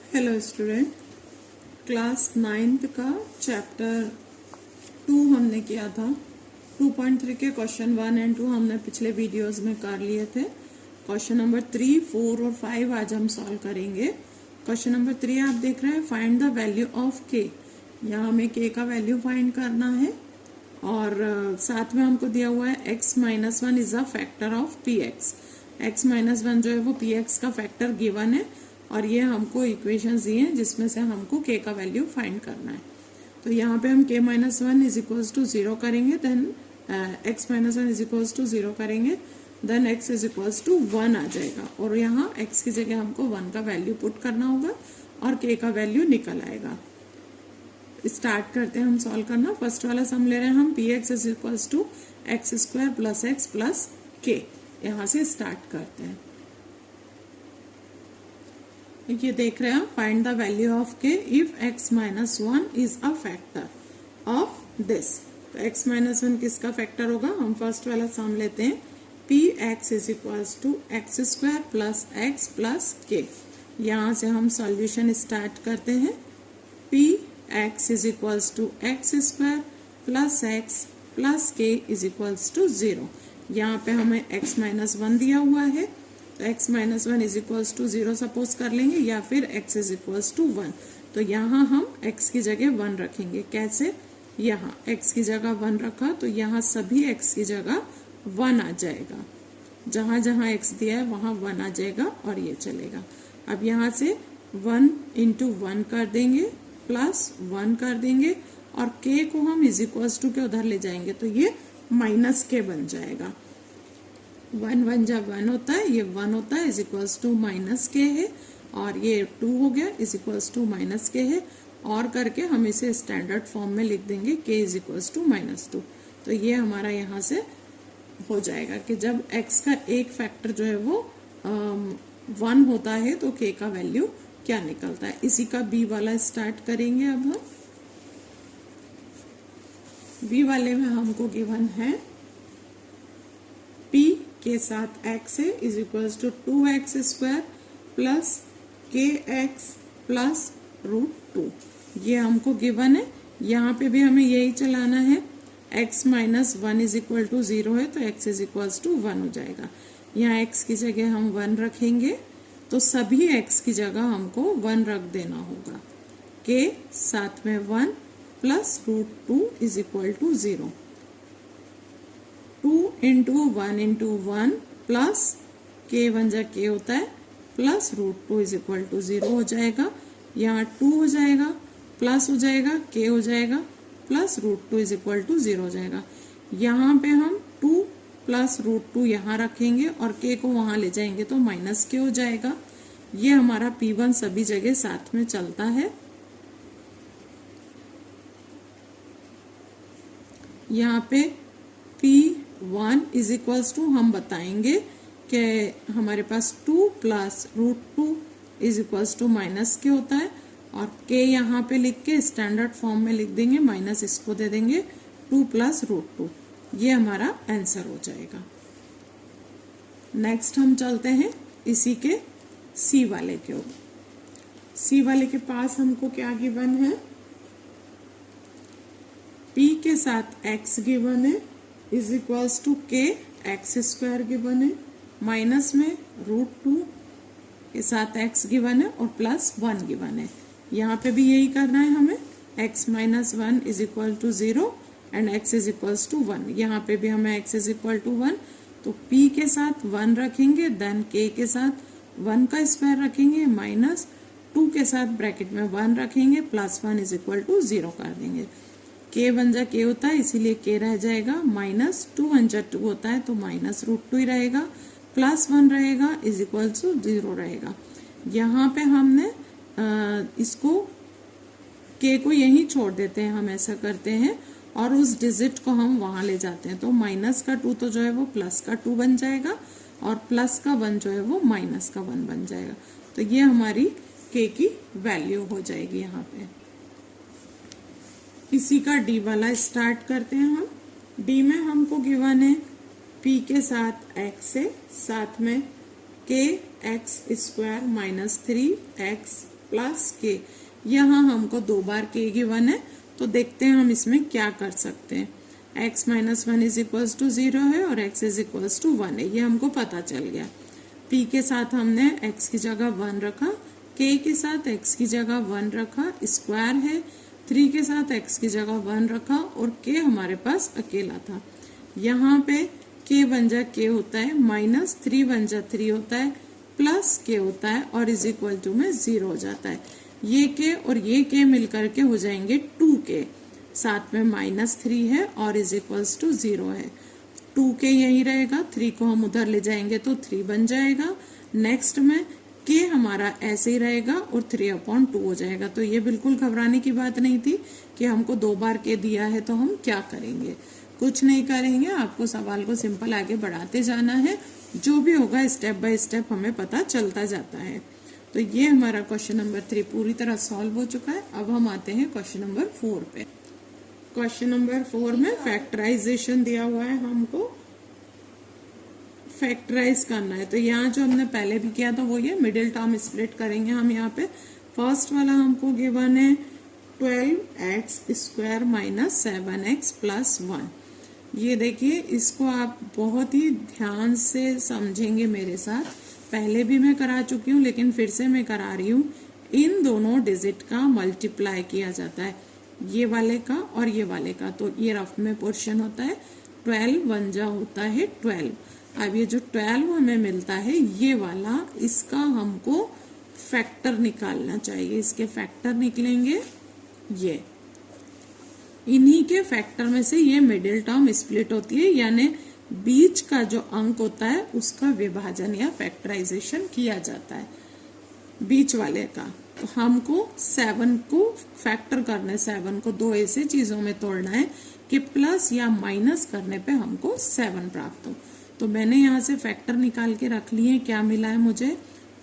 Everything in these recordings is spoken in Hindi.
हेलो स्टूडेंट, क्लास 9th का चैप्टर 2 हमने किया था। 2.3 के क्वेश्चन 1 एंड 2 हमने पिछले वीडियोस में कर लिए थे। क्वेश्चन नंबर 3, 4 और 5 आज हम सॉल्व करेंगे। क्वेश्चन नंबर 3 आप देख रहे हैं, फाइंड द वैल्यू ऑफ के। यहाँ हमें के का वैल्यू फाइंड करना है और साथ में हमको दिया हुआ है x-1 is a factor of px। x-1 जो है वो px का फैक्टर गिवन है और ये हमको इक्वेशंस दिए हैं जिसमें से हमको k का वैल्यू फाइंड करना है। तो यहाँ पे हम k-1 इज इक्वल्स टू 0 करेंगे, then x-1 is equals to 0 करेंगे, then x is equals to 1 आ जाएगा और यहाँ x की जगह हमको 1 का वैल्यू पुट करना होगा और k का वैल्यू निकल आएगा। स्टार्ट करते हैं हम सॉल्व करना। फर्स्ट वाला सम ले रहे हैं हम, px is equals to x² plus x plus k। यहाँ से स्टार्ट करते हैं। ये देख रहे हैं, find the value of k if x-1 is a factor of this. तो x-1 किसका फैक्टर होगा? हम फर्स्ट वाला सम लेते हैं, px is equals to x² plus x plus k। यहाँ से हम सॉल्यूशन स्टार्ट करते हैं। px is equals to x² plus x plus k is equals to 0। यहाँ पे हमें x-1 दिया हुआ है तो x-1 is equals to 0 suppose कर लेंगे, या फिर x इज इक्वल्स टू 1। तो यहाँ हम x की जगह 1 रखेंगे। कैसे? यहाँ x की जगह 1 रखा तो यहाँ सभी x की जगह 1 आ जाएगा। जहां जहां x दिया है वहां 1 आ जाएगा और ये चलेगा। अब यहाँ से 1 इंटू 1 कर देंगे, प्लस 1 कर देंगे और k को हम इज इक्वल्स टू के उधर ले जाएंगे तो ये माइनस k बन जाएगा। 1 जब 1 होता है, ये 1 होता है, is equals to minus k है और ये 2 हो गया, is equals to minus k है और करके हम इसे स्टैंडर्ड फॉर्म में लिख देंगे k इज इक्वल्स टू -2। तो ये हमारा यहाँ से हो जाएगा कि जब x का एक फैक्टर जो है वो 1 होता है तो k का वैल्यू क्या निकलता है। इसी का b वाला स्टार्ट करेंगे। अब हम b वाले में हमको गिवन है p के साथ x है is equals to 2x² plus kx plus √2। ये हमको गिवन है। यहाँ पे भी हमें यही चलाना है। x-1 इज इक्वल टू 0 है तो x इज इक्वल्स टू 1 हो जाएगा। यहाँ x की जगह हम 1 रखेंगे तो सभी x की जगह हमको 1 रख देना होगा। k साथ में 1 plus √2 is equal to 0। 2 into 1 into 1 plus k 1 जा k होता है प्लस √2 इज इक्वल टू 0 हो जाएगा। यहाँ 2 हो जाएगा, प्लस हो जाएगा, k हो जाएगा प्लस √2 इज इक्वल टू 0 हो जाएगा। यहाँ पे हम 2 प्लस √2 यहाँ रखेंगे और k को वहां ले जाएंगे तो माइनस k हो जाएगा। ये हमारा p1 सभी जगह साथ में चलता है। यहाँ पे p1 इज इक्वल्स टू हम बताएंगे कि हमारे पास 2 plus √2 is equals to minus k होता है और k यहाँ पे लिख के स्टैंडर्ड फॉर्म में लिख देंगे, माइनस इसको दे देंगे 2 प्लस √2। ये हमारा आंसर हो जाएगा। नेक्स्ट हम चलते हैं इसी के c वाले के ऊपर। c वाले के पास हमको क्या गिवन है? p के साथ x गिवन है is equals to k x² given है, माइनस में √2 के साथ x गिवन है और प्लस 1 गिवन है। यहाँ पे भी यही करना है हमें। x-1 is equal to 0 and x is equals to 1। यहाँ पे भी हमें x इज इक्वल टू 1 तो p के साथ 1 रखेंगे, देन k के साथ 1 का स्क्वायर रखेंगे, माइनस 2 के साथ ब्रैकेट में 1 रखेंगे, प्लस 1 इज इक्वल टू 0 कर देंगे। k 1 जा k होता है इसीलिए k रह जाएगा, माइनस 2 1 जा 2 होता है तो माइनस √2 ही रहेगा, प्लस 1 रहेगा इज इक्वल टू 0 रहेगा। यहाँ पे हमने इसको k को यहीं छोड़ देते हैं, हम ऐसा करते हैं और उस डिजिट को हम वहां ले जाते हैं तो माइनस का 2 तो जो है वो प्लस का 2 बन जाएगा और प्लस का 1 जो है वो माइनस का 1 बन जाएगा। तो ये हमारी k की वैल्यू हो जाएगी। यहाँ पे इसी का d वाला स्टार्ट करते हैं हम। d में हमको गिवन है p के साथ x है, साथ में k x² - 3x प्लस के। यहाँ हमको 2 बार के गिवन है, तो देखते हैं हम इसमें क्या कर सकते हैं। x minus 1 is equals to 0 है और x इज इक्वल्स टू 1 है, ये हमको पता चल गया। p के साथ हमने x की जगह 1 रखा, k के साथ x की जगह 1 रखा, स्क्वायर है, 3 के साथ x की जगह 1 रखा और k हमारे पास अकेला था। यहाँ पे k बन जा k होता है, माइनस 3 बन जा 3 होता है, प्लस k होता है और इज इक्वल टू में 0 हो जाता है। ये k और ये k मिलकर के हो जाएंगे 2k, साथ में माइनस 3 है और इज इक्वल्स टू 0 है। 2k यही रहेगा, 3 को हम उधर ले जाएंगे तो 3 बन जाएगा। नेक्स्ट में k हमारा ऐसे ही रहेगा और 3/2 हो जाएगा। तो ये बिल्कुल घबराने की बात नहीं थी कि हमको 2 बार k दिया है तो हम क्या करेंगे। कुछ नहीं करेंगे, आपको सवाल को सिंपल आगे बढ़ाते जाना है, जो भी होगा स्टेप बाय स्टेप हमें पता चलता जाता है। तो ये हमारा क्वेश्चन नंबर 3 पूरी तरह सॉल्व हो चुका है। अब हम आते हैं क्वेश्चन नंबर 4 पे। क्वेश्चन नंबर 4 में फैक्टराइजेशन दिया हुआ है, हमको फैक्टराइज करना है। तो यहाँ जो हमने पहले भी किया था वो ये मिडिल टर्म स्प्लिट करेंगे हम। यहाँ पे फर्स्ट वाला हमको गिवन है 12x square minus 7x plus 1। ये देखिए, इसको आप बहुत ही ध्यान से समझेंगे मेरे साथ। पहले भी मैं करा चुकी हूँ लेकिन फिर से मैं करा रही हूँ। इन दोनों डिजिट का मल्टीप्लाई किया जाता है, ये वाले का और ये वाले का। तो ये रफ में पोर्शन होता है, 12 1 जा होता है 12। अब ये जो 12 हमें मिलता है ये वाला, इसका हमको फैक्टर निकालना चाहिए। इसके फैक्टर निकलेंगे ये, इन्हीं के फैक्टर में से ये मिडिल टर्म स्प्लिट होती है, यानी बीच का जो अंक होता है उसका विभाजन या फैक्टराइजेशन किया जाता है बीच वाले का। तो हमको 7 को फैक्टर करने, 7 को 2 ऐसे चीजों में तोड़ना है कि प्लस या माइनस करने पे हमको 7 प्राप्त हो। तो मैंने यहाँ से फैक्टर निकाल के रख लिए। क्या मिला है मुझे?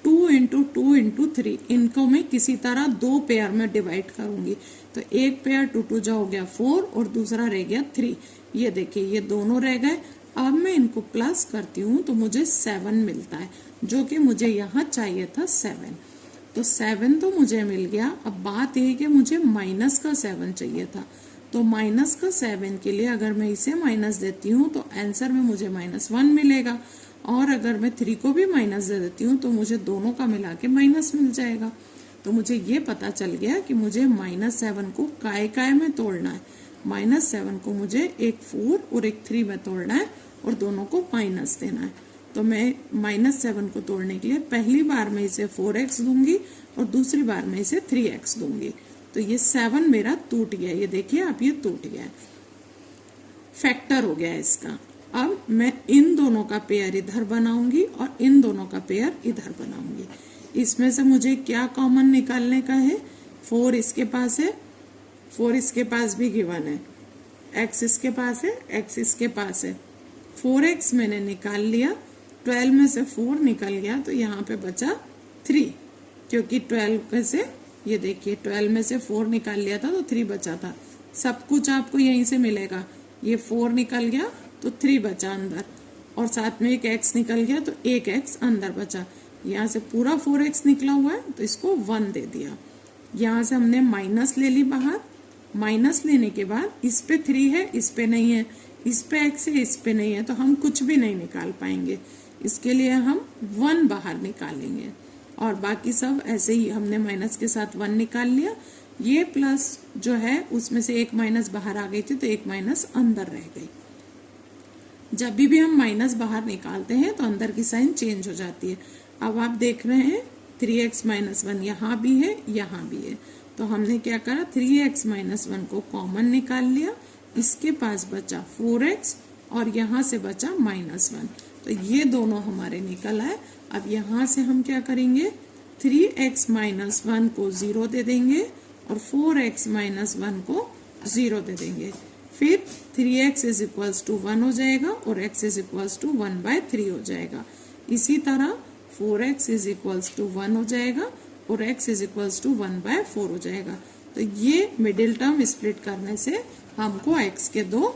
2 इंटू 2 इंटू 3। इनको मैं किसी तरह 2 पेयर में डिवाइड करूंगी। तो एक पेयर 2 2 जा हो गया 4 और दूसरा रह गया 3। ये देखिए, ये दोनों रह गए। अब मैं इनको प्लस करती हूँ तो मुझे 7 मिलता है, जो कि मुझे यहाँ चाहिए था 7। तो 7 तो मुझे मिल गया। अब बात यह है कि मुझे माइनस का 7 चाहिए था। तो माइनस का 7 के लिए अगर मैं इसे माइनस देती हूँ तो आंसर में मुझे -1 मिलेगा, और अगर मैं 3 को भी माइनस दे देती हूँ तो मुझे दोनों का मिला के माइनस मिल जाएगा। तो मुझे ये पता चल गया कि मुझे -7 को काय में तोड़ना है। -7 को मुझे एक 4 और एक 3 में तोड़ना है और दोनों को माइनस देना है। तो मैं -7 को तोड़ने के लिए पहली बार में इसे 4x दूंगी और दूसरी बार में इसे 3x दूंगी। तो ये 7 मेरा टूट गया। ये देखिए आप, ये टूट गया, फैक्टर हो गया इसका। अब मैं इन दोनों का पेयर इधर बनाऊंगी और इन दोनों का पेयर इधर बनाऊंगी। इसमें से मुझे क्या कॉमन निकालने का है? 4 इसके पास है, 4 इसके पास भी गिवन है, x इसके पास है, x इसके पास है। 4x मैंने निकाल लिया, 12 में से 4 निकल गया तो यहाँ पे बचा 3, क्योंकि 12 में से, ये देखिए 12 में से 4 निकाल लिया था तो 3 बचा था। सब कुछ आपको यहीं से मिलेगा। ये 4 निकल गया तो 3 बचा अंदर, और साथ में एक x निकल गया तो एक x अंदर बचा। यहाँ से पूरा 4x निकला हुआ है तो इसको 1 दे दिया। यहाँ से हमने माइनस ले ली बाहर। माइनस लेने के बाद इस पे 3 है, इस पे नहीं है, इस पे x है, इस पे नहीं है, तो हम कुछ भी नहीं निकाल पाएंगे। इसके लिए हम 1 बाहर निकालेंगे और बाकी सब ऐसे ही। हमने माइनस के साथ 1 निकाल लिया। ये प्लस जो है उसमें से एक माइनस बाहर आ गई थी तो एक माइनस अंदर रह गई। जब भी हम माइनस बाहर निकालते हैं तो अंदर की साइन चेंज हो जाती है। अब आप देख रहे हैं 3x - 1 यहाँ भी है, यहाँ भी है। तो हमने क्या करा, 3x - 1 को कॉमन निकाल लिया। इसके पास बचा 4x और यहाँ से बचा -1। तो ये दोनों हमारे निकल आए। अब यहाँ से हम क्या करेंगे, 3x - 1 को 0 दे देंगे और 4x - 1 को 0 दे देंगे। फिर 3x = 1 हो जाएगा और x = 1/3 हो जाएगा। इसी तरह 4x = 1 हो जाएगा और x = 1/4 हो जाएगा। तो ये मिडिल टर्म स्प्लिट करने से हमको x के 2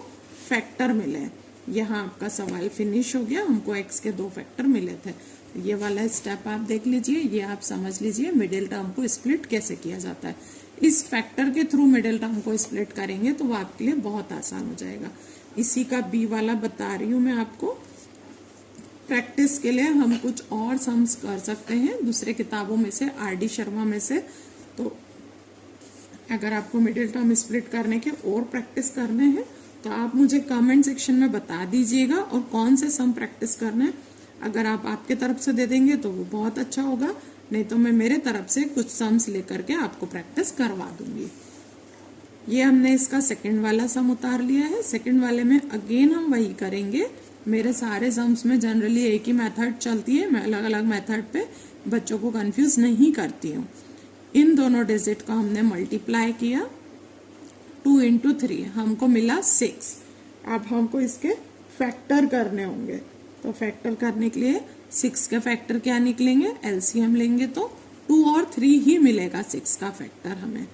फैक्टर मिले। यहाँ आपका सवाल फिनिश हो गया। हमको x के 2 फैक्टर मिले थे। ये वाला स्टेप आप देख लीजिए, ये आप समझ लीजिए मिडिल टर्म को स्प्लिट कैसे किया जाता है। इस फैक्टर के थ्रू मिडिल टर्म को स्प्लिट करेंगे तो वो आपके लिए बहुत आसान हो जाएगा। इसी का बी वाला बता रही हूँ मैं आपको। प्रैक्टिस के लिए हम कुछ और सम्स कर सकते हैं दूसरे किताबों में से, आरडी शर्मा में से। तो अगर आपको मिडिल टर्म स्प्लिट करने के और प्रैक्टिस करने हैं तो आप मुझे कमेंट सेक्शन में बता दीजिएगा और कौन से सम प्रैक्टिस करने हैं। अगर आप आपके तरफ से दे देंगे तो वो बहुत अच्छा होगा, नहीं तो मैं मेरे तरफ से कुछ सम्स लेकर के आपको प्रैक्टिस करवा दूंगी। ये हमने इसका सेकंड वाला सम उतार लिया है। सेकंड वाले में अगेन हम वही करेंगे। मेरे सारे सम्स में जनरली एक ही मेथड चलती है, मैं अलग अलग मेथड पे बच्चों को कंफ्यूज नहीं करती हूँ। इन दोनों डिजिट का हमने मल्टीप्लाई किया, 2 इंटू 3 हमको मिला 6। अब हमको इसके फैक्टर करने होंगे, तो फैक्टर करने के लिए 6 के फैक्टर क्या निकलेंगे, एलसीएम लेंगे तो 2 और 3 ही मिलेगा 6 का फैक्टर हमें।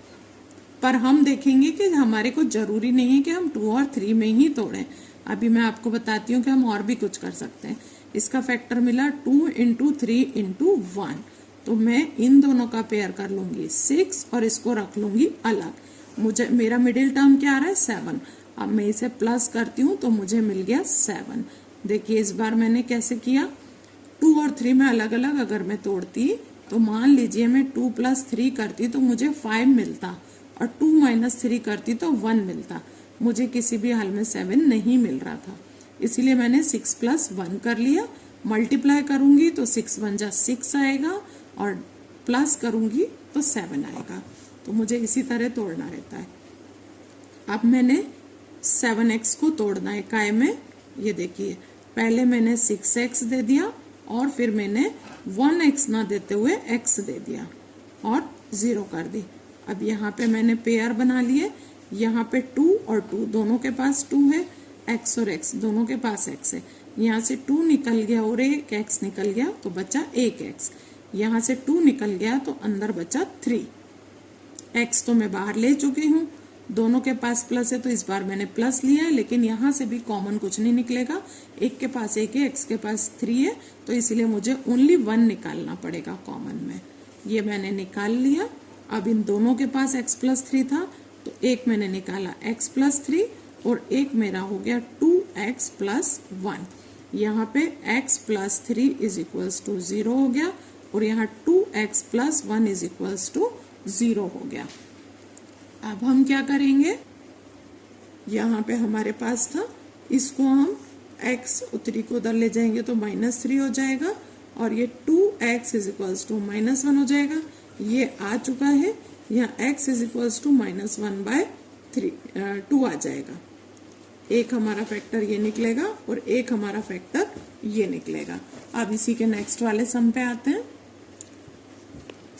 पर हम देखेंगे कि हमारे को जरूरी नहीं है कि हम 2 और 3 में ही तोड़ें। अभी मैं आपको बताती हूँ कि हम और भी कुछ कर सकते हैं। इसका फैक्टर मिला 2 इंटू 3 इंटू 1, तो मैं इन दोनों का पेयर कर लूंगी 6 और इसको रख लूंगी अलग। मुझे मेरा मिडिल टर्म क्या आ रहा है 7। अब मैं इसे प्लस करती हूँ तो मुझे मिल गया 7। देखिए इस बार मैंने कैसे किया, 2 और 3 में अलग अलग अगर मैं तोड़ती तो मान लीजिए मैं 2 प्लस 3 करती तो मुझे 5 मिलता और 2 माइनस 3 करती तो 1 मिलता। मुझे किसी भी हाल में 7 नहीं मिल रहा था, इसीलिए मैंने 6 प्लस 1 कर लिया। मल्टीप्लाई करूंगी तो 6 1 जा 6 आएगा और प्लस करूंगी तो 7 आएगा। तो मुझे इसी तरह तोड़ना रहता है। अब मैंने 7x को तोड़ना है काय में। ये देखिए पहले मैंने 6x दे दिया और फिर मैंने 1x ना देते हुए x दे दिया और 0 कर दी। अब यहाँ पे मैंने पेयर बना लिए, यहाँ पे 2 और 2 दोनों के पास 2 है, x और x दोनों के पास x है। यहाँ से 2 निकल गया और एक x निकल गया तो बचा 1x। यहाँ से 2 निकल गया तो अंदर बचा 3। x तो मैं बाहर ले चुकी हूँ, दोनों के पास प्लस है तो इस बार मैंने प्लस लिया है, लेकिन यहाँ से भी कॉमन कुछ नहीं निकलेगा। एक के पास 1 है, x के पास 3 है, तो इसलिए मुझे ओनली 1 निकालना पड़ेगा कॉमन में। ये मैंने निकाल लिया। अब इन दोनों के पास x प्लस 3 था तो एक मैंने निकाला x प्लस 3 और एक मेरा हो गया 2x प्लस 1। यहाँ पे x plus 3 is equals to 0 हो गया और यहाँ 2x plus 1 is equals to 0 हो गया। अब हम क्या करेंगे, यहाँ पे हमारे पास था, इसको हम x उत्तरी को उधर ले जाएंगे तो -3 हो जाएगा और ये 2x इज इक्वल्स टू -1 हो जाएगा। ये आ चुका है, यहाँ x इज इक्वल्स टू -1/2 आ जाएगा। एक हमारा फैक्टर ये निकलेगा और एक हमारा फैक्टर ये निकलेगा। अब इसी के नेक्स्ट वाले सम पे आते हैं।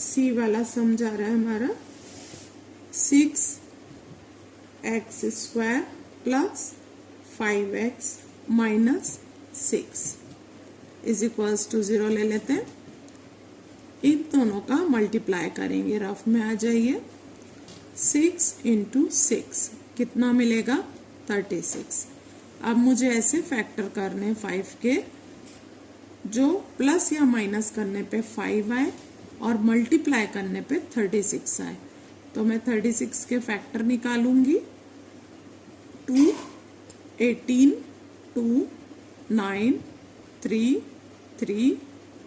सी वाला सम जा रहा है हमारा 6x² plus 5x minus 6 is equals to 0 ले लेते हैं। इन दोनों का मल्टीप्लाई करेंगे, रफ में आ जाइए। 6 इंटू 6 कितना मिलेगा 36। अब मुझे ऐसे फैक्टर करने 5 के जो प्लस या माइनस करने पे 5 आए और मल्टीप्लाई करने पे 36 आए। तो मैं 36 के फैक्टर निकालूंगी। 2, 18, 2, 9, 3, 3,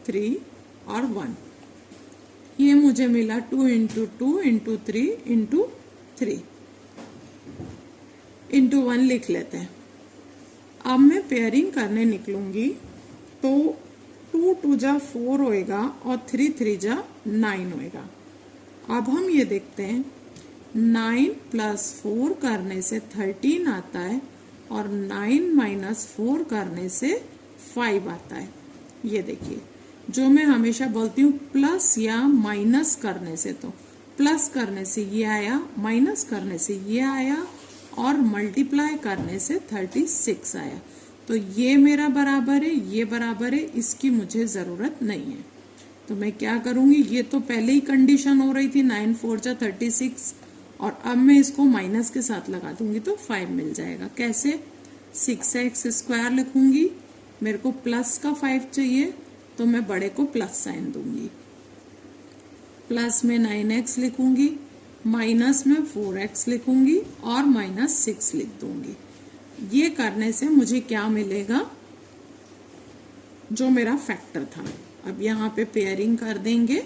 3 और 1। ये मुझे मिला 2 इंटू 2 इंटू 3 इंटू 3 इंटू 1 लिख लेते हैं। अब मैं पेयरिंग करने निकलूंगी तो 2 2 जा 4 होएगा और 3 3 जा 9 होएगा। अब हम ये देखते हैं 9 प्लस 4 करने से 13 आता है और 9 माइनस 4 करने से 5 आता है। ये देखिए, जो मैं हमेशा बोलती हूँ प्लस या माइनस करने से, तो प्लस करने से ये आया, माइनस करने से ये आया और मल्टीप्लाई करने से 36 आया। तो ये मेरा बराबर है, ये बराबर है, इसकी मुझे जरूरत नहीं है। तो मैं क्या करूंगी, ये तो पहले ही कंडीशन हो रही थी 9 4 जा 36 और अब मैं इसको माइनस के साथ लगा दूंगी तो 5 मिल जाएगा। कैसे, 6x² लिखूंगी, मेरे को प्लस का 5 चाहिए तो मैं बड़े को प्लस साइन दूंगी, प्लस में 9x लिखूंगी, माइनस में 4x लिखूंगी और -6 लिख दूंगी। ये करने से मुझे क्या मिलेगा, जो मेरा फैक्टर था। अब यहाँ पे पेयरिंग कर देंगे,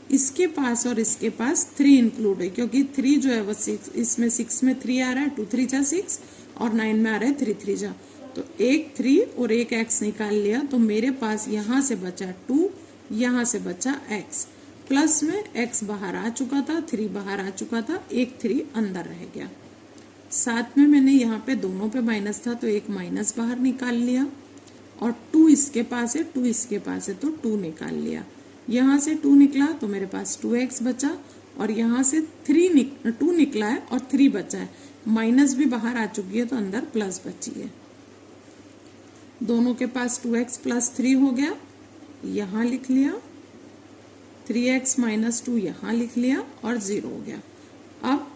इसके पास और इसके पास 3 इंक्लूड है, क्योंकि 3 जो है वो 6, इसमें 6 में 3 आ रहा है, 2 3 जा 6 और 9 में आ रहा है 3 3 जा, तो एक 3 और एक x निकाल लिया, तो मेरे पास यहाँ से बचा 2, यहाँ से बचा x, प्लस में x बाहर आ चुका था, 3 बाहर आ चुका था, एक 3 अंदर रह गया। साथ में मैंने यहाँ पे दोनों पे माइनस था तो एक माइनस बाहर निकाल लिया, और 2 इसके पास है, 2 इसके पास है, तो 2 निकाल लिया। यहाँ से 2 निकला तो मेरे पास 2x बचा, और यहाँ से 2 निकला है और 3 बचा है, माइनस भी बाहर आ चुकी है तो अंदर प्लस बची है। दोनों के पास 2x + 3 हो गया, यहाँ लिख लिया, 3x - 2 यहाँ लिख लिया और 0 हो गया। अब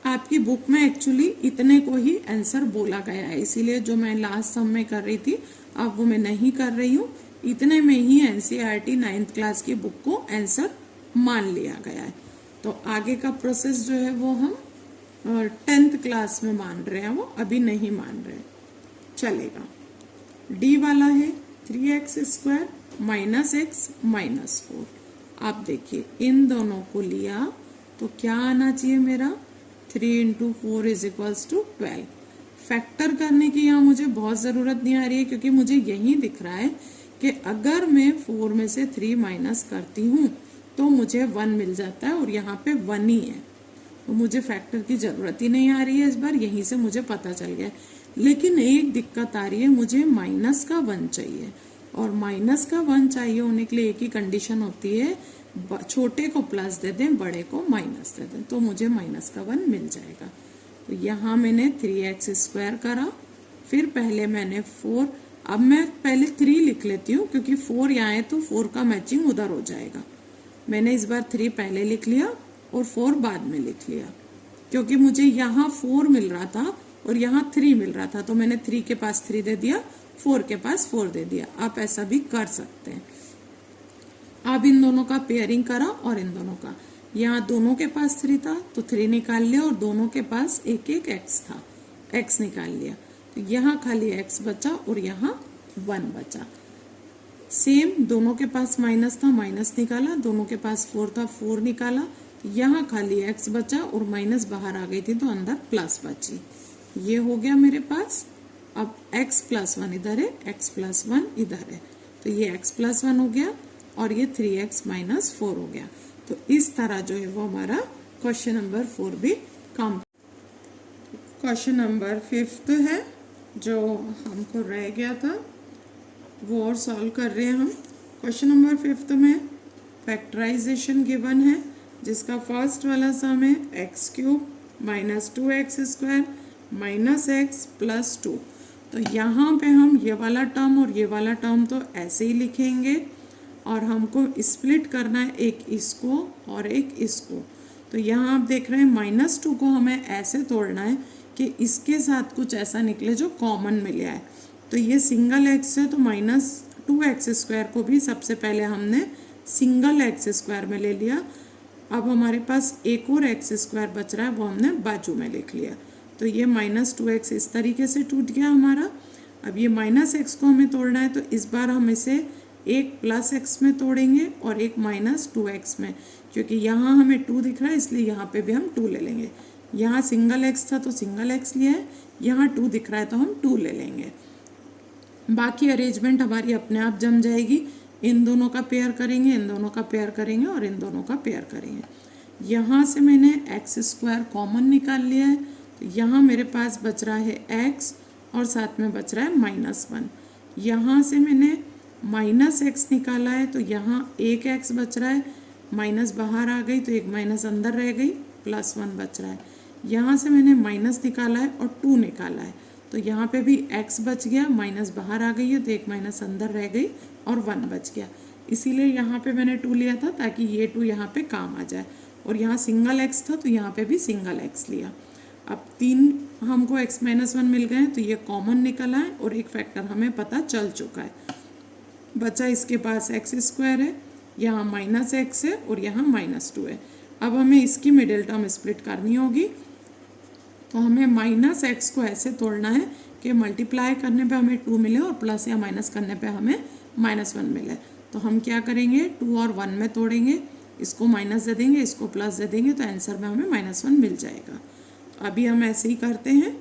आपकी बुक में एक्चुअली इतने को ही आंसर बोला गया है, इसीलिए जो मैं लास्ट सम में कर रही थी अब वो मैं नहीं कर रही हूँ, इतने में ही एनसीईआरटी 9th क्लास की बुक को आंसर मान लिया गया है। तो आगे का प्रोसेस जो है वो हम 10th क्लास में मान रहे हैं, वो अभी नहीं मान रहे, चलेगा। डी वाला है 3x² - x - 4। आप देखिए इन दोनों को लिया तो क्या आना चाहिए मेरा, 3 × 4 = 12। फैक्टर करने की यहाँ मुझे बहुत ज़रूरत नहीं आ रही है, क्योंकि मुझे यही दिख रहा है कि अगर मैं 4 में से 3 माइनस करती हूँ तो मुझे 1 मिल जाता है, और यहाँ पे 1 ही है, तो मुझे फैक्टर की ज़रूरत ही नहीं आ रही है इस बार, यहीं से मुझे पता चल गया। लेकिन एक दिक्कत आ रही है, मुझे माइनस का 1 चाहिए, और माइनस का 1 चाहिए होने के लिए एक ही कंडीशन होती है, छोटे को प्लस दे दें, बड़े को माइनस दे दें, तो मुझे माइनस का 1 मिल जाएगा। तो यहाँ मैंने 3x² करा, फिर पहले मैंने 4, अब मैं पहले 3 लिख लेती हूँ क्योंकि 4 यहाँ है तो 4 का मैचिंग उधर हो जाएगा। मैंने इस बार 3 पहले लिख लिया और 4 बाद में लिख लिया, क्योंकि मुझे यहाँ 4 मिल रहा था और यहाँ 3 मिल रहा था, तो मैंने 3 के पास 3 दे दिया, 4 के पास 4 दे दिया। आप ऐसा भी कर सकते हैं। अब इन दोनों का पेयरिंग करा और इन दोनों का, यहाँ दोनों के पास 3 था तो 3 निकाल लिया, और दोनों के पास एक एक x था, x निकाल लिया, तो यहाँ खाली x बचा और यहाँ 1 बचा। सेम दोनों के पास माइनस था, माइनस निकाला, दोनों के पास 4 था, 4 निकाला, यहाँ खाली x बचा और माइनस बाहर आ गई थी तो अंदर प्लस बची। ये हो गया मेरे पास। अब x + 1 इधर है, x + 1 इधर है, तो ये x + 1 हो गया और ये 3x - 4 हो गया। तो इस तरह जो है वो हमारा क्वेश्चन नंबर 4 भी कम। क्वेश्चन नंबर 5 है जो हमको रह गया था, वो और सॉल्व कर रहे हैं हम। क्वेश्चन नंबर 5 में फैक्टराइजेशन गिवन है, जिसका फर्स्ट वाला सम है x³ - 2x² - x + 2। तो यहाँ पे हम ये वाला टर्म और ये वाला टर्म तो ऐसे ही लिखेंगे, और हमको स्प्लिट करना है, एक इसको और एक इसको। तो यहाँ आप देख रहे हैं -2 को हमें ऐसे तोड़ना है कि इसके साथ कुछ ऐसा निकले जो कॉमन मिल जाए। तो ये सिंगल x है तो -2x² को भी सबसे पहले हमने सिंगल x² में ले लिया। अब हमारे पास एक और x² बच रहा है, वो हमने बाजू में लिख लिया। तो ये -2x इस तरीके से टूट गया हमारा। अब ये -x को हमें तोड़ना है, तो इस बार हम इसे एक +x में तोड़ेंगे और एक -2x में, क्योंकि यहाँ हमें 2 दिख रहा है इसलिए यहाँ पे भी हम 2 ले लेंगे। यहाँ सिंगल x था तो सिंगल x लिया है, यहाँ 2 दिख रहा है तो हम 2 ले लेंगे। बाकी अरेंजमेंट हमारी अपने आप जम जाएगी। इन दोनों का पेयर करेंगे, इन दोनों का पेयर करेंगे और इन दोनों का पेयर करेंगे। यहाँ से मैंने x² कॉमन निकाल लिया है, तो यहाँ मेरे पास बच रहा है x और साथ में बच रहा है -1। यहाँ से मैंने -x निकाला है, तो यहाँ एक x बच रहा है, माइनस बाहर आ गई तो एक माइनस अंदर रह गई, +1 बच रहा है। यहाँ से मैंने माइनस निकाला है और 2 निकाला है, तो यहाँ पे भी x बच गया, माइनस बाहर आ गई है तो एक माइनस अंदर रह गई और 1 बच गया। इसीलिए यहाँ पे मैंने 2 लिया था ताकि ये 2 यहाँ पे काम आ जाए, और यहाँ सिंगल x था तो यहाँ पे भी सिंगल x लिया। अब 3 हमको x - 1 मिल गए, तो ये कॉमन निकला है और एक फैक्टर हमें पता चल चुका है। बचा इसके पास एक्स स्क्वायर है, यहाँ माइनस एक्स है और यहाँ -2 है। अब हमें इसकी मिडिल टर्म स्प्लिट करनी होगी, तो हमें माइनस एक्स को ऐसे तोड़ना है कि मल्टीप्लाई करने पे हमें 2 मिले और प्लस या माइनस करने पे हमें -1 मिले। तो हम क्या करेंगे, 2 और 1 में तोड़ेंगे, इसको माइनस दे देंगे, इसको प्लस दे देंगे, तो आंसर में हमें -1 मिल जाएगा। अभी हम ऐसे ही करते हैं,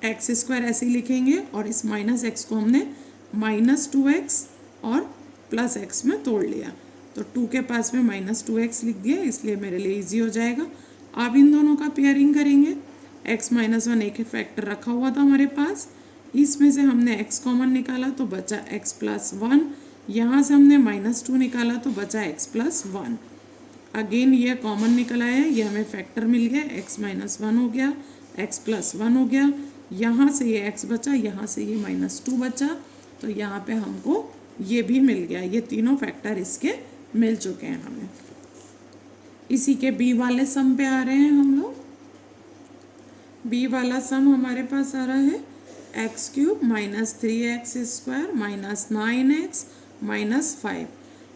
एक्स स्क्वायर ऐसे ही लिखेंगे और इस माइनस एक्स को हमने -2x और प्लस एक्स में तोड़ लिया, तो 2 के पास में -2x लिख दिया, इसलिए मेरे लिए इजी हो जाएगा। अब इन दोनों का पेयरिंग करेंगे। x -1 एक फैक्टर रखा हुआ था हमारे पास, इसमें से हमने x कॉमन निकाला तो बचा x + 1, यहाँ से हमने -2 निकाला तो बचा x + 1। अगेन ये कॉमन निकल आया, ये हमें फैक्टर मिल गया, x -1 हो गया, x + 1 हो गया, यहाँ से ये x बचा, यहाँ से ये -2 बचा, तो यहाँ पे हमको ये भी मिल गया। ये तीनों फैक्टर इसके मिल चुके हैं हमें। इसी के b वाले सम पे आ रहे हैं हम लोग। b वाला सम हमारे पास आ रहा है x³ - 3x² - 9x -5।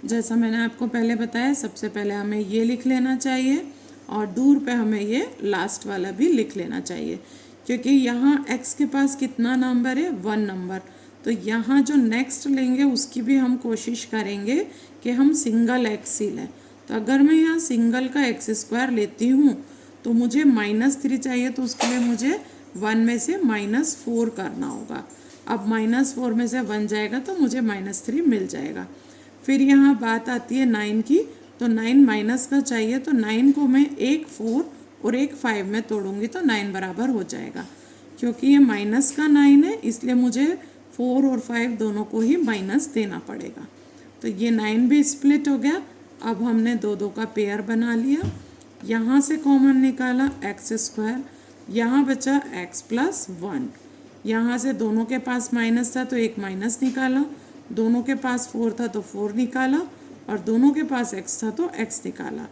जैसा मैंने आपको पहले बताया, सबसे पहले हमें ये लिख लेना चाहिए और दूर पे हमें ये लास्ट वाला भी लिख लेना चाहिए, क्योंकि यहाँ x के पास कितना नंबर है, 1 नंबर। तो यहाँ जो नेक्स्ट लेंगे उसकी भी हम कोशिश करेंगे कि हम सिंगल x ही लें। तो अगर मैं यहाँ सिंगल का x² लेती हूँ तो मुझे -3 चाहिए, तो उसके लिए मुझे 1 में से -4 करना होगा। अब -4 में से 1 जाएगा तो मुझे -3 मिल जाएगा। फिर यहाँ बात आती है 9 की, तो 9 माइनस का चाहिए, तो 9 को मैं एक 4 और एक 5 में तोड़ूंगी तो 9 बराबर हो जाएगा। क्योंकि ये माइनस का 9 है, इसलिए मुझे 4 और 5 दोनों को ही माइनस देना पड़ेगा। तो ये 9 भी स्प्लिट हो गया। अब हमने 2 का पेयर बना लिया, यहाँ से कॉमन निकाला x², यहाँ बचा x + 1, यहाँ से दोनों के पास माइनस था तो एक माइनस निकाला, दोनों के पास 4 था तो 4 निकाला, और दोनों के पास x था तो x निकाला।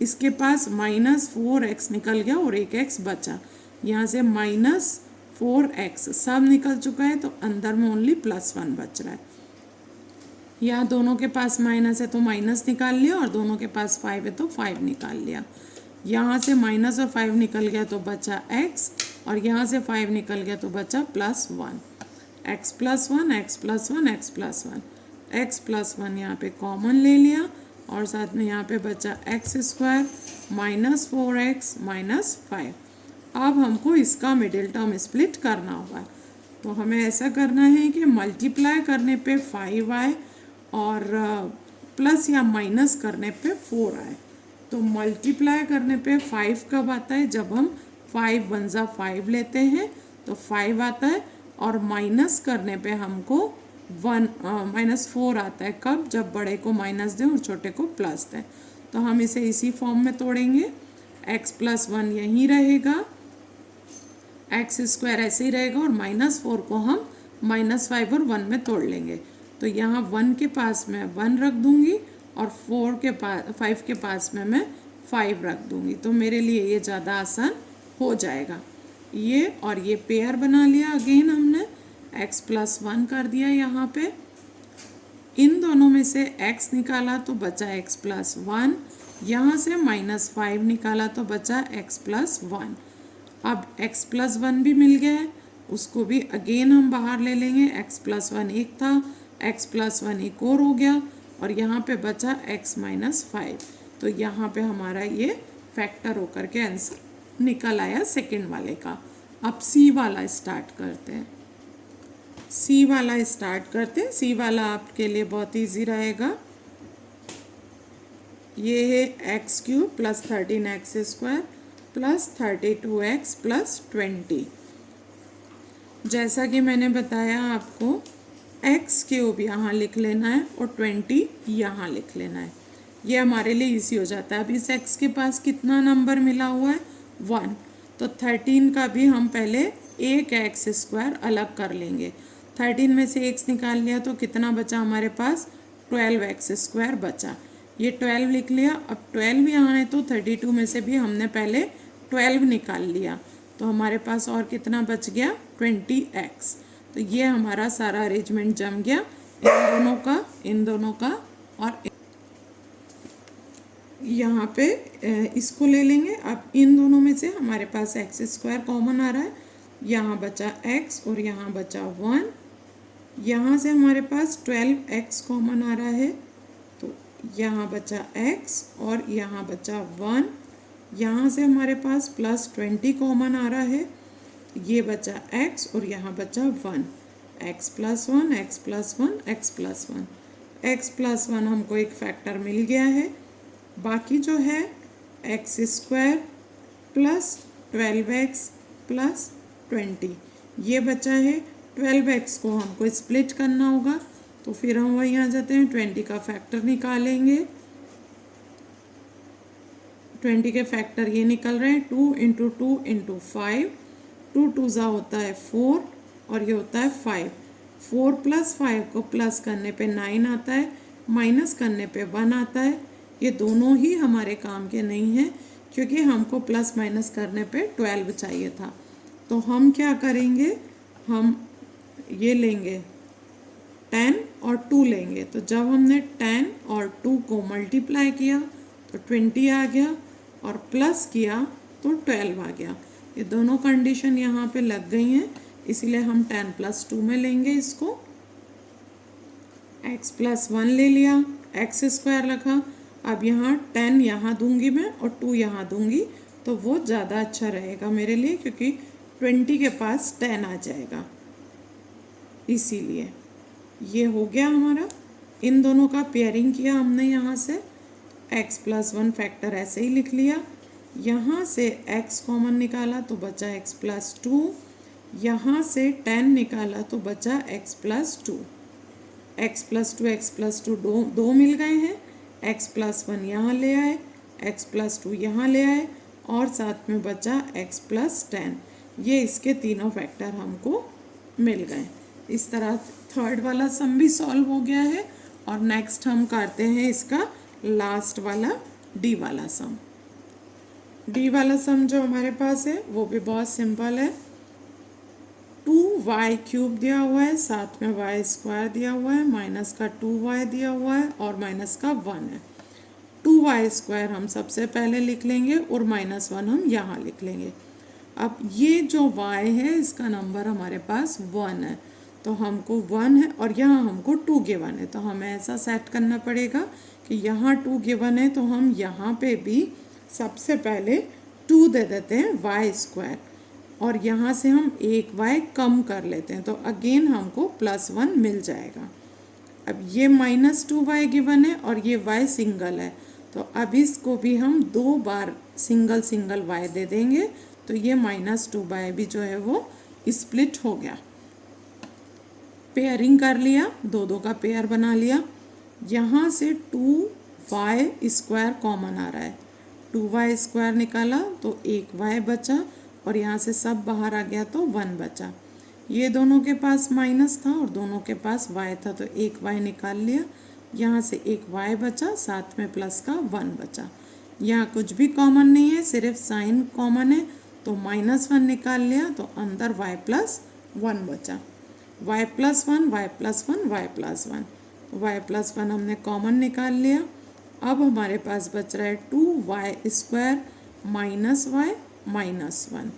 इसके पास -4x निकल गया और एक x बचा, यहाँ से -4x सब निकल चुका है, तो अंदर में ओनली +1 बच रहा है। यहाँ दोनों के पास माइनस है तो माइनस निकाल लिया, और दोनों के पास 5 है तो 5 निकाल लिया। यहाँ से माइनस और 5 निकल गया तो बचा x, और यहाँ से 5 निकल गया तो बचा +1। x + 1, x + 1, x + 1, x + 1 यहाँ पे कॉमन ले लिया, और साथ में यहाँ पे बचा x² -4x -5। अब हमको इसका मिडिल टर्म स्प्लिट करना होगा। तो हमें ऐसा करना है कि मल्टीप्लाई करने पे 5 आए और प्लस या माइनस करने पे 4 आए। तो मल्टीप्लाई करने पे 5 कब आता है, जब हम 5 × 1 = 5 लेते हैं तो 5 आता है, और माइनस करने पे हमको -4 आता है। कब, जब बड़े को माइनस दें और छोटे को प्लस दें। तो हम इसे इसी फॉर्म में तोड़ेंगे, x + 1 यहीं रहेगा, x² ऐसे ही रहेगा, और -4 को हम -5 और 1 में तोड़ लेंगे। तो यहाँ 1 के पास मैं 1 रख दूँगी और 5 के पास में मैं 5 रख दूँगी, तो मेरे लिए ये ज़्यादा आसान हो जाएगा। ये और ये पेयर बना लिया। अगेन हमने x + 1 कर दिया यहाँ पे, इन दोनों में से x निकाला तो बचा x + 1, यहाँ से -5 निकाला तो बचा x + 1। अब x + 1 भी मिल गया है, उसको भी अगेन हम बाहर ले लेंगे। x + 1 एक था, x + 1 एक और हो गया, और यहाँ पे बचा x - 5। तो यहाँ पे हमारा ये फैक्टर होकर के आंसर निकल आया सेकंड वाले का। अब सी वाला स्टार्ट करते हैं। सी वाला आपके लिए बहुत इजी रहेगा। ये है x³ + 13x² + 32x + 20। जैसा कि मैंने बताया आपको, x³ यहाँ लिख लेना है और 20 यहाँ लिख लेना है। ये हमारे लिए इजी हो जाता है। अब इस x के पास कितना नंबर मिला हुआ है, 1। तो 13 का भी हम पहले एक x² अलग कर लेंगे। 13 में से x निकाल लिया तो कितना बचा हमारे पास, 12x² बचा। ये 12 लिख लिया। अब 12 यहाँ है तो 32 में से भी हमने पहले 12 निकाल लिया, तो हमारे पास और कितना बच गया, 20x। तो ये हमारा सारा अरेंजमेंट जम गया इन दोनों का और यहाँ पे इसको ले लेंगे। अब इन दोनों में से हमारे पास एक्स स्क्वायर कॉमन आ रहा है, यहाँ बचा एक्स और यहाँ बचा 1। यहाँ से हमारे पास 12x कॉमन आ रहा है, तो यहाँ बचा x और यहाँ बचा 1। यहाँ से हमारे पास +20 कॉमन आ रहा है, ये बचा x और यहाँ बचा 1। x + 1 x + 1 x + 1 x + 1 हमको एक फैक्टर मिल गया है। बाकी जो है x² + 12x + 20 ये बचा है। 12x को हमको स्प्लिट करना होगा, तो फिर हम वहीं आ जाते हैं, 20 का फैक्टर निकालेंगे। 20 के फैक्टर ये निकल रहे हैं 2 × 2 × 5। 2 2 ज़ा होता है 4 और ये होता है 5। 4 + 5 को प्लस करने पे 9 आता है, माइनस करने पे 1 आता है। ये दोनों ही हमारे काम के नहीं हैं, क्योंकि हमको प्लस माइनस करने पे 12 चाहिए था। तो हम क्या करेंगे, हम ये लेंगे 10 और 2 लेंगे। तो जब हमने 10 और 2 को मल्टीप्लाई किया तो 20 आ गया और प्लस किया तो 12 आ गया। ये दोनों कंडीशन यहाँ पे लग गई हैं, इसीलिए हम 10 + 2 में लेंगे इसको। x + 1 ले लिया, x² रखा। अब यहाँ 10 यहाँ दूंगी मैं और 2 यहाँ दूंगी, तो वो ज़्यादा अच्छा रहेगा मेरे लिए, क्योंकि 20 के पास 10 आ जाएगा, इसीलिए ये हो गया हमारा। इन दोनों का पेयरिंग किया हमने, यहाँ से x + 1 फैक्टर ऐसे ही लिख लिया। यहाँ से x कॉमन निकाला तो बचा x + 2। यहाँ से 10 निकाला तो बचा x + 2। x + 2 x + 2 दो मिल गए हैं। x + 1 यहाँ ले आए, x + 2 यहाँ ले आए और साथ में बचा x + 10। ये इसके तीनों फैक्टर हमको मिल गए। इस तरह थर्ड वाला सम भी सॉल्व हो गया है। और नेक्स्ट हम करते हैं इसका लास्ट वाला डी वाला सम। डी वाला सम जो हमारे पास है वो भी बहुत सिंपल है। 2y³ दिया हुआ है, साथ में y² दिया हुआ है, माइनस का 2y दिया हुआ है और माइनस का 1 है। 2y² हम सबसे पहले लिख लेंगे और -1 हम यहाँ लिख लेंगे। अब ये जो y है इसका नंबर हमारे पास 1 है, तो हमको 1 है और यहाँ हमको 2 गिवन है। तो हमें ऐसा सेट करना पड़ेगा कि यहाँ 2 गिवन है, तो हम यहाँ पे भी सबसे पहले 2 दे देते हैं y² और यहाँ से हम एक y कम कर लेते हैं, तो अगेन हमको +1 मिल जाएगा। अब ये -2y गिवन है और ये y सिंगल है, तो अब इसको भी हम 2 बार सिंगल y दे देंगे, तो ये -2y भी जो है वो स्प्लिट हो गया। पेयरिंग कर लिया, 2 का पेयर बना लिया। यहाँ से 2y² कॉमन आ रहा है, 2y² निकाला तो एक y बचा और यहाँ से सब बाहर आ गया तो 1 बचा। ये दोनों के पास माइनस था और दोनों के पास y था, तो एक y निकाल लिया। यहाँ से एक y बचा, साथ में प्लस का 1 बचा। यहाँ कुछ भी कॉमन नहीं है, सिर्फ साइन कॉमन है, तो -1 निकाल लिया, तो अंदर y + 1 बचा। y + 1 y + 1 y + 1 y + 1 हमने कॉमन निकाल लिया। अब हमारे पास बच रहा है 2y² -y -1।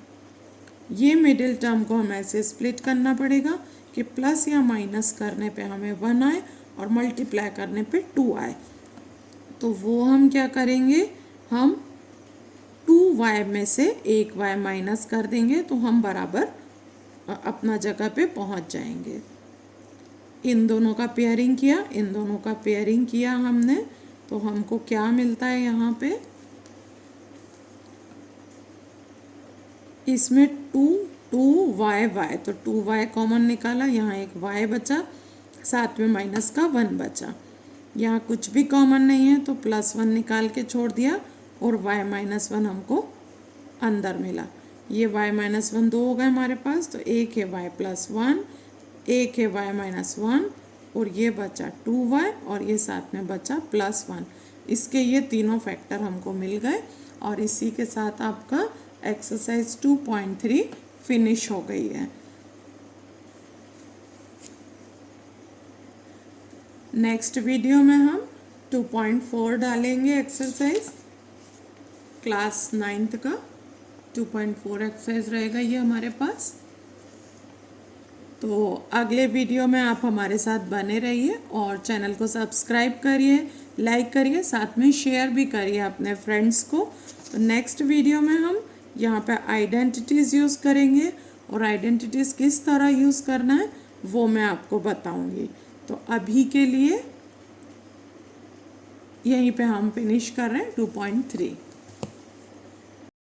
ये मिडिल टर्म को हमें ऐसे स्प्लिट करना पड़ेगा कि प्लस या माइनस करने पे हमें 1 आए और मल्टीप्लाई करने पे 2 आए। तो वो हम क्या करेंगे, हम 2y में से एक y माइनस कर देंगे, तो हम बराबर अपना जगह पे पहुंच जाएंगे। इन दोनों का पेयरिंग किया, इन दोनों का पेयरिंग किया हमने, तो हमको क्या मिलता है यहाँ पे, इसमें 2y तो 2y कॉमन निकाला, यहाँ एक y बचा, साथ में माइनस का 1 बचा। यहाँ कुछ भी कॉमन नहीं है, तो +1 निकाल के छोड़ दिया और y -1 हमको अंदर मिला। ये y -1 2 हो गए हमारे पास, तो एक है y + 1, एक है y -1 और ये बचा 2y और ये साथ में बचा +1। इसके ये तीनों फैक्टर हमको मिल गए और इसी के साथ आपका एक्सरसाइज 2.3 फिनिश हो गई है। नेक्स्ट वीडियो में हम 2.4 डालेंगे एक्सरसाइज, क्लास 9th का 2.4 एक्सरसाइज रहेगा ये हमारे पास। तो अगले वीडियो में आप हमारे साथ बने रहिए और चैनल को सब्सक्राइब करिए, लाइक करिए, साथ में शेयर भी करिए अपने फ्रेंड्स को। तो नेक्स्ट वीडियो में हम यहाँ पे आइडेंटिटीज़ यूज़ करेंगे और आइडेंटिटीज़ किस तरह यूज़ करना है वो मैं आपको बताऊँगी। तो अभी के लिए यहीं पे हम फिनिश कर रहे हैं 2.3।